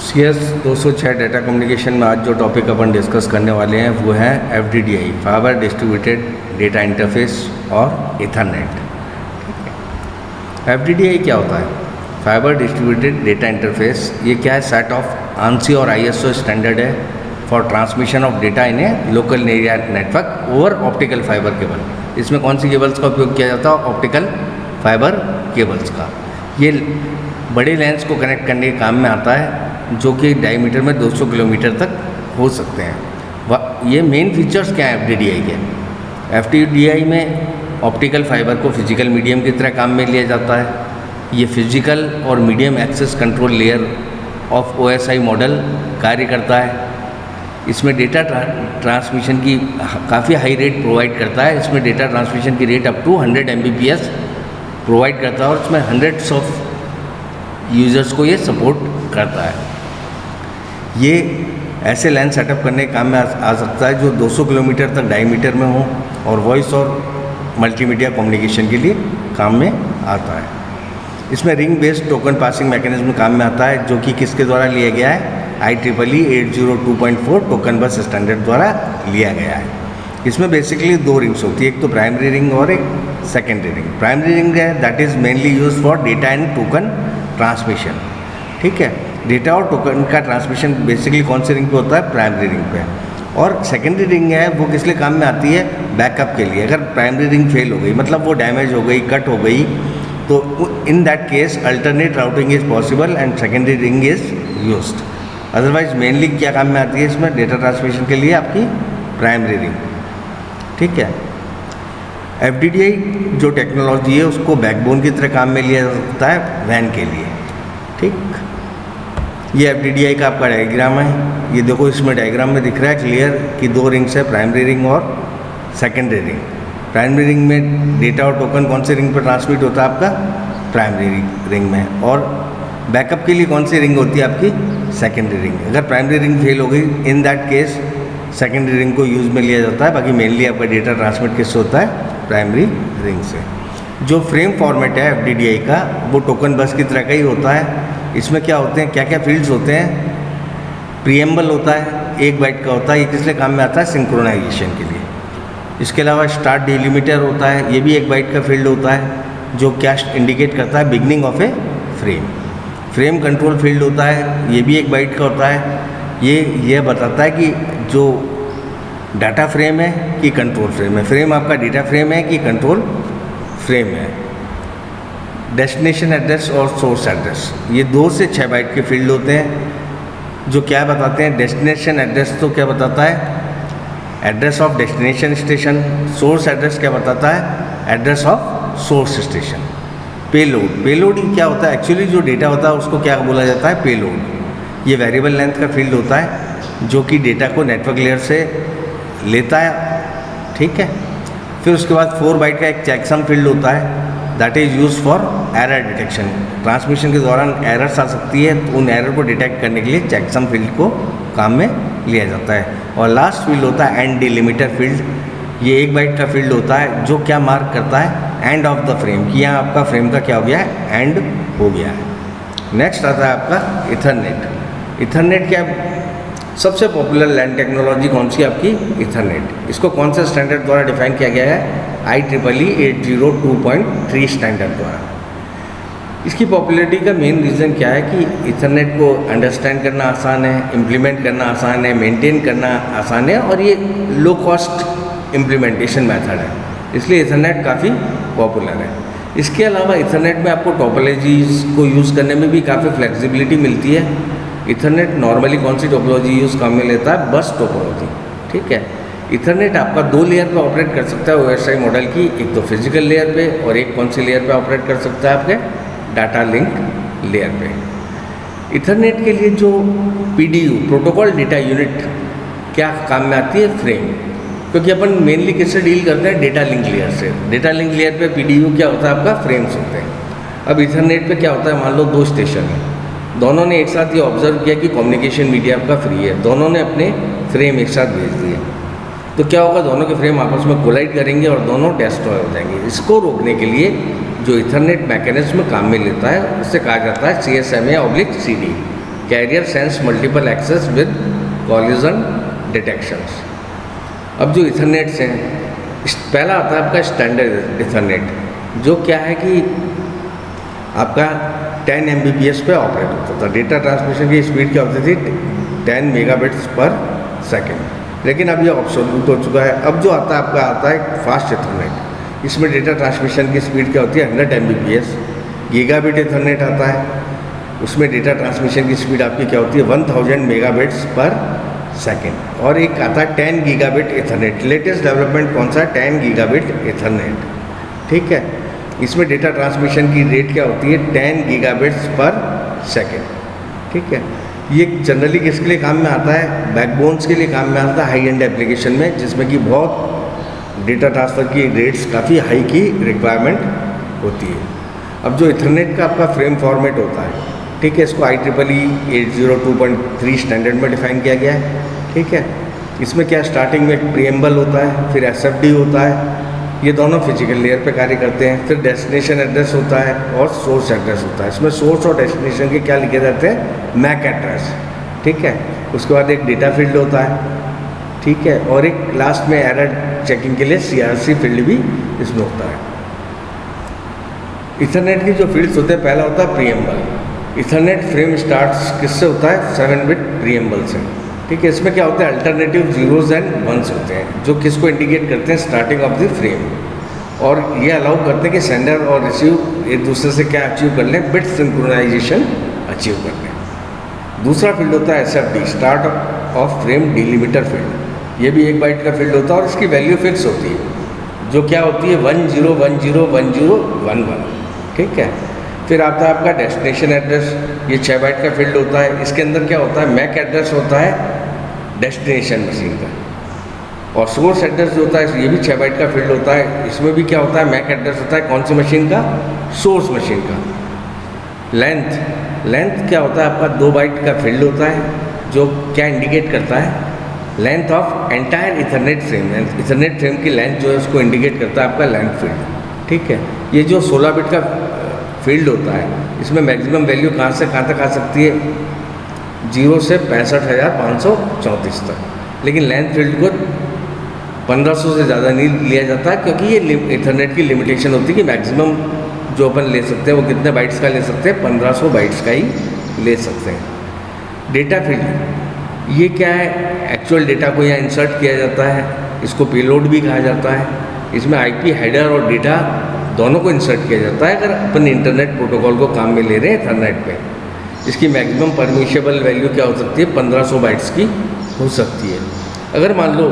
CS 206 data communication में आज जो टॉपिक अपन डिस्कस करने वाले हैं वो है FDDI, fibre distributed data interface और इथरनेट। FDDI क्या होता है? Fibre distributed data interface. ये क्या है? सेट ऑफ ANSI और ISO स्टैंडर्ड है for transmission of data in A local area network over optical fibre cable. इसमें कौन सी केबल्स का उपयोग किया जाता है? ऑप्टिकल फाइबर केबल्स का। ये बड़े लेंस को कनेक्ट करने के काम में आता है, जो कि डायमीटर में 200 किलोमीटर तक हो सकते हैं। ये मेन फीचर्स क्या हैं FDDI के? FDDI में ऑप्टिकल फाइबर को फिजिकल मीडियम की तरह काम में लिया जाता है। ये फिजिकल और medium access control layer of OSI model कार्य करता है। इसमें डेटा ट्रांसमिशन की काफ़ी हाई रेट प्रोवाइड करता है। इसमें डेटा ट्रांसमिशन की rate up to 100 Mbps provide करता है और इसमें हंड्रेड्स ऑफ यूज़र्स को ये सपोर्ट करता है। ये ऐसे लैन सेटअप करने के काम में आ सकता है जो 200 किलोमीटर तक डायमीटर में हो और वॉइस और मल्टीमीडिया कम्युनिकेशन के लिए काम में आता है। इसमें ring based token passing mechanism काम में आता है, जो कि किसके द्वारा लिया गया है? IEEE 802.4 टोकन बस स्टैंडर्ड द्वारा लिया गया है। इसमें बेसिकली दो रिंग्स होती है, एक तो प्राइमरी रिंग और एक सेकेंडरी रिंग। प्राइमरी रिंग है that is mainly use for data and token transmission. ठीक है, डेटा और टोकन का ट्रांसमिशन बेसिकली कौन सी रिंग पे होता है? प्राइमरी रिंग पे। और सेकेंडरी रिंग है वो किस लिए काम में आती है? बैकअप के लिए। अगर प्राइमरी रिंग फेल हो गई, मतलब वो डैमेज हो गई, कट हो गई, तो in that case alternate routing is possible and secondary ring is used. Otherwise mainly क्या काम में आती है इसमें? डेटा ट्रांसमिशन के लिए आपकी प्राइमरी रिंग। ठीक है, FDDI जो टेक्नोलॉजी है उसको बैकबोन की तरह काम में लिया जा सकता है वैन के लिए। ठीक, ये FDDI का आपका डायग्राम है। ये देखो, इसमें डायग्राम में दिख रहा है क्लियर कि दो रिंग्स है, प्राइमरी रिंग और सेकेंडरी रिंग। प्राइमरी रिंग में डेटा और टोकन कौन सी रिंग पर ट्रांसमिट होता है? आपका प्राइमरी रिंग में। और बैकअप के लिए कौन सी रिंग होती है? आपकी सेकेंडरी रिंग। अगर प्राइमरी रिंग फेल हो गई, in that case secondary ring को यूज़ में लिया जाता है। बाकी मेनली आपका डेटा ट्रांसमिट किससे होता है? प्राइमरी रिंग से। जो फ्रेम फॉर्मेट है FDDI का वो टोकन बस की तरह का ही होता है। इसमें क्या होते हैं, क्या क्या फील्ड्स होते हैं? प्रीएम्बल होता है, 1 बाइट का होता है। ये किस लिए काम में आता है? सिंक्रोनाइजेशन के लिए। इसके अलावा स्टार्ट डिलिमिटर होता है, ये भी 1 बाइट का फील्ड होता है, जो क्या इंडिकेट करता है? Beginning of a frame. Frame control field होता है, ये भी 1 बाइट का होता है। ये बताता है कि जो डाटा फ्रेम है कि कंट्रोल फ्रेम है। फ्रेम आपका डेटा फ्रेम है कि कंट्रोल फ्रेम है। डेस्टिनेशन एड्रेस और सोर्स एड्रेस, ये 2 से 6 बाइट के फील्ड होते हैं, जो क्या बताते हैं? डेस्टिनेशन एड्रेस तो क्या बताता है? Address of destination station. Source address क्या बताता है? Address of source station. Payload, payload क्या होता है? एक्चुअली जो डेटा होता है उसको क्या बोला जाता है? पेलोड। ये वेरिएबल लेंथ का फील्ड होता है, जो कि डेटा को नेटवर्क लेयर से लेता है। ठीक है, फिर उसके बाद 4 बाइट का एक चेकसम फील्ड होता है, that is use for error detection. Transmission के दौरान एरर्स आ सकती है, तो उन एरर को डिटेक्ट करने के लिए चेकसम फील्ड को काम में लिया जाता है। और लास्ट फील्ड होता है एंड डिलिमिटर फील्ड। ये 1 बाइट का फील्ड होता है, जो क्या मार्क करता है? एंड ऑफ द फ्रेम, कि यहाँ आपका फ्रेम का क्या हो गया है? एंड हो गया है। नेक्स्ट आता है आपका इथरनेट। इथरनेट क्या? सबसे पॉपुलर लैन टेक्नोलॉजी कौन सी? आपकी इथरनेट। इसको कौन से स्टैंडर्ड द्वारा डिफाइन किया गया है? IEEE 802.3 स्टैंडर्ड द्वारा। इसकी पॉपुलैरिटी का मेन रीज़न क्या है कि इथरनेट को अंडरस्टैंड करना आसान है, इम्प्लीमेंट करना आसान है, मेंटेन करना आसान है, और ये लो कॉस्ट इम्प्लीमेंटेशन मेथड है, इसलिए इथरनेट काफ़ी पॉपुलर है। इसके अलावा इथरनेट में आपको टोपोलॉजीज़ को यूज़ करने में भी काफ़ी फ्लेक्सिबिलिटी मिलती है। इथरनेट नॉर्मली कौन सी टोपोलॉजी यूज़ काम में लेता है? बस टोपोलॉजी। ठीक है, इथरनेट आपका 2 लेयर पे ऑपरेट कर सकता है OSI मॉडल की, एक तो फिजिकल लेयर पे और एक कौन सी लेयर पे ऑपरेट कर सकता है? आपके डाटा लिंक लेयर पे। इथरनेट के लिए जो PDU प्रोटोकॉल डेटा यूनिट क्या काम में आती है? फ्रेम। क्योंकि अपन मेनली किससे डील करते हैं? डेटा लिंक लेयर से। डेटा लिंक लेयर पे PDU क्या होता है? आपका फ्रेम्स होते हैं। अब इथरनेट पे क्या होता है? मान लो 2 स्टेशन है, दोनों ने एक साथ ये ऑब्जर्व किया कि कम्युनिकेशन मीडिया आपका फ्री है, दोनों ने अपने फ्रेम एक साथ भेज दिए, तो क्या होगा? दोनों के फ्रेम आपस में कोलाइड करेंगे और दोनों डिस्ट्रॉय हो जाएंगे। इसको रोकने के लिए जो इथरनेट मैकेनिज्म काम में लेता है उससे कहा जाता है CSMA/CD, carrier sense multiple access with collision detections. अब जो इथरनेट से पहला आता है आपका स्टैंडर्ड इथरनेट, जो क्या है कि आपका 10 Mbps पे ऑपरेट होता था। डेटा ट्रांसमिशन की स्पीड क्या होती थी 10 मेगाबिट्स पर सेकेंड, लेकिन अब ये ऑब्सोल्यूट हो चुका है। अब जो आता है फास्ट इथरनेट, इसमें डेटा ट्रांसमिशन की स्पीड क्या होती है 100 Mbps। गीगाबिट इथरनेट आता है, उसमें डेटा ट्रांसमिशन की स्पीड आपकी क्या होती है 1000 मेगाबिट्स पर सेकेंड। और एक आता है 10 गीगाबिट इथरनेट। लेटेस्ट डेवलपमेंट कौन सा है 10 गीगाबिट इथरनेट, ठीक है। इसमें डेटा ट्रांसमिशन की रेट क्या होती है 10 गीगाबिट्स पर सेकेंड, ठीक है। ये जनरली किसके लिए काम में आता है, बैकबोन्स के लिए काम में आता है, हाई एंड एप्लीकेशन में, जिसमें कि बहुत डेटा ट्रांसफ़र की रेट्स काफ़ी हाई की रिक्वायरमेंट होती है। अब जो इथरनेट का आपका फ्रेम फॉर्मेट होता है, ठीक है, इसको IEEE 802.3 स्टैंडर्ड में डिफाइन किया गया है, ठीक है। इसमें क्या स्टार्टिंग में एक प्रीएम्बल होता है, फिर SFD होता है, ये दोनों फिजिकल लेयर पे कार्य करते हैं। फिर डेस्टिनेशन एड्रेस होता है और सोर्स एड्रेस होता है। इसमें सोर्स और डेस्टिनेशन के क्या लिखे जाते हैं मैक एड्रेस, ठीक है। उसके बाद एक डेटा फील्ड होता है, ठीक है, और एक लास्ट में एरर चेकिंग के लिए CRC फील्ड भी इसमें होता है। इथरनेट की जो फील्ड्स होते हैं, पहला होता है प्रीएम्बल। इथरनेट फ्रेम स्टार्ट्स किससे होता है 7 बिट प्रीएम्बल से, ठीक है। इसमें क्या होता है अल्टरनेटिव जीरोज एंड वंस होते हैं, जो किसको इंडिकेट करते हैं स्टार्टिंग ऑफ द फ्रेम, और ये अलाउ करते हैं कि सेंडर और रिसीव एक दूसरे से क्या अचीव कर लें, बिट सिंक्रोनाइजेशन अचीव कर लें। दूसरा फील्ड होता है SFD, start of frame delimiter field. ये भी 1 बाइट का फील्ड होता है और इसकी वैल्यू फिक्स होती है, जो क्या होती है 10101011, ठीक है। फिर आता है आपका डेस्टिनेशन एड्रेस, ये 6 बाइट का फील्ड होता है। इसके अंदर क्या होता है मैक एड्रेस होता है डेस्टिनेशन मशीन का, और सोर्स एड्रेस जो होता है ये भी 6 बाइट का फील्ड होता है। इसमें भी क्या होता है मैक एड्रेस होता है कौन सी मशीन का, सोर्स मशीन का। लेंथ क्या होता है आपका 2 बाइट का फील्ड होता है, जो क्या इंडिकेट करता है length of entire Ethernet frame. Ethernet frame की लेंथ जो है उसको इंडिकेट करता है आपका लेंथ फील्ड, ठीक है। ये जो 16 बिट का फील्ड होता है, इसमें मैक्सिमम वैल्यू कहाँ से कहाँ तक आ सकती है 0 से 65,534 तक, लेकिन लेंथ फील्ड को 1500 से ज़्यादा नहीं लिया जाता, क्योंकि ये इथरनेट की लिमिटेशन होती है कि मैक्सिमम जो अपन ले सकते हैं वो कितने बाइट्स का ले सकते हैं 1500 बाइट्स का ही ले सकते हैं। डेटा फील्ड ये क्या है, एक्चुअल डेटा को यहाँ इंसर्ट किया जाता है, इसको पेलोड भी कहा जाता है। इसमें IP हेडर और डेटा दोनों को इंसर्ट किया जाता है अगर अपन इंटरनेट प्रोटोकॉल को काम में ले रहे हैं इथरनेट पे। इसकी मैक्सिमम परमिशेबल वैल्यू क्या हो सकती है 1500 बाइट्स की हो सकती है। अगर मान लो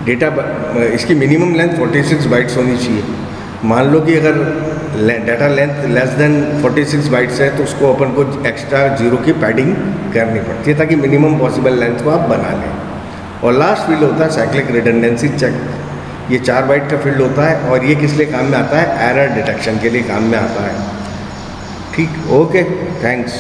डेटा इसकी मिनिमम लेंथ 46 बाइट्स होनी चाहिए, मान लो कि अगर data length less than 46 bytes है तो उसको अपन को एक्स्ट्रा 0 की पैडिंग करनी पड़ती है ताकि मिनिमम पॉसिबल लेंथ को आप बना लें। और लास्ट फील्ड होता है साइक्लिक रिडंडेंसी चेक, ये 4 बाइट का फील्ड होता है और ये किस लिए काम में आता है, एरर डिटेक्शन के लिए काम में आता है। ठीक, ओके, थैंक्स।